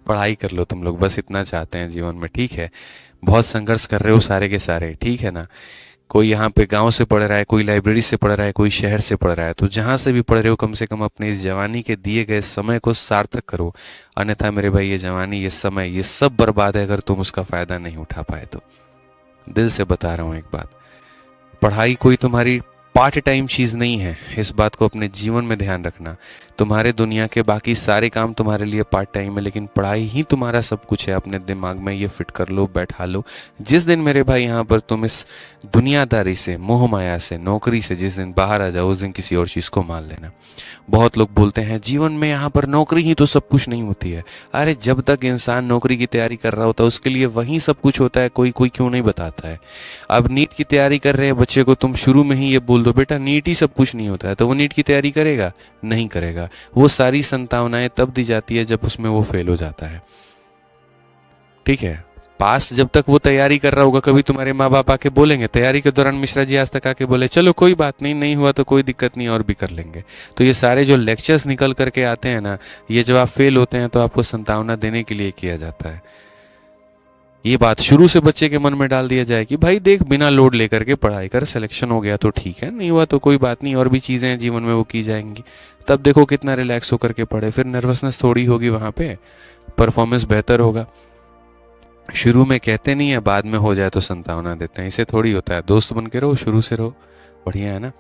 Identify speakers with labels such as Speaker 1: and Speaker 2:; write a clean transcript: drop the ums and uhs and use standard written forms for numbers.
Speaker 1: पढ़ाई कर लो तुम लोग, बस इतना चाहते हैं जीवन में, ठीक है। बहुत संघर्ष कर रहे हो सारे के सारे, ठीक है ना। कोई यहाँ पे गांव से पढ़ रहा है, कोई लाइब्रेरी से पढ़ रहा है, कोई शहर से पढ़ रहा है, तो जहाँ से भी पढ़ रहे हो कम से कम अपने इस जवानी के दिए गए समय को सार्थक करो। अन्यथा मेरे भाई ये जवानी, ये समय, ये सब बर्बाद है अगर तुम उसका फायदा नहीं उठा पाए तो। दिल से बता रहा हूँ एक बात, पढ़ाई कोई तुम्हारी पार्ट टाइम चीज़ नहीं है, इस बात को अपने जीवन में ध्यान रखना। तुम्हारे दुनिया के बाकी सारे काम तुम्हारे लिए पार्ट टाइम है, लेकिन पढ़ाई ही तुम्हारा सब कुछ है। अपने दिमाग में ये फिट कर लो, बैठा लो। जिस दिन मेरे भाई यहाँ पर तुम इस दुनियादारी से, मोह माया से, नौकरी से जिस दिन बाहर आ जाओ, उस दिन किसी और चीज़ को मान लेना। बहुत लोग बोलते हैं जीवन में यहाँ पर नौकरी ही तो सब कुछ नहीं होती है। अरे जब तक इंसान नौकरी की तैयारी कर रहा होता है उसके लिए वहीं सब कुछ होता है, कोई कोई क्यों नहीं बताता है। अब नीट की तैयारी कर रहे हैं बच्चे को तुम शुरू में ही ये बोल दो बेटा नीट ही सब कुछ नहीं होता है, तो वो नीट की तैयारी करेगा? नहीं करेगा। वो सारी संभावनाएं तब दी जाती है जब उसमें वो फेल हो जाता है, ठीक है। पास जब तक वो तैयारी कर रहा होगा, कभी तुम्हारे माँ बाप आके बोलेंगे तैयारी के दौरान, मिश्रा जी आज तक आके बोले चलो कोई बात नहीं, नहीं हुआ तो कोई दिक्कत नहीं और भी कर लेंगे? तो ये सारे जो लेक्चर्स निकल करके आते हैं ना, ये जब आप फेल होते हैं तो आपको संभावना देने के लिए किया जाता है। ये बात शुरू से बच्चे के मन में डाल दिया जाए कि भाई देख बिना लोड लेकर के पढ़ाई कर, सिलेक्शन हो गया तो ठीक है, नहीं हुआ तो कोई बात नहीं, और भी चीज़ें हैं जीवन में वो की जाएंगी। तब देखो कितना रिलैक्स होकर के पढ़े, फिर नर्वसनेस थोड़ी होगी वहाँ पे, परफॉर्मेंस बेहतर होगा। शुरू में कहते नहीं है बाद में हो जाए तो संभावना देते हैं, इसे थोड़ी होता है। दोस्त बन के रहो, शुरू से रहो, बढ़िया है ना।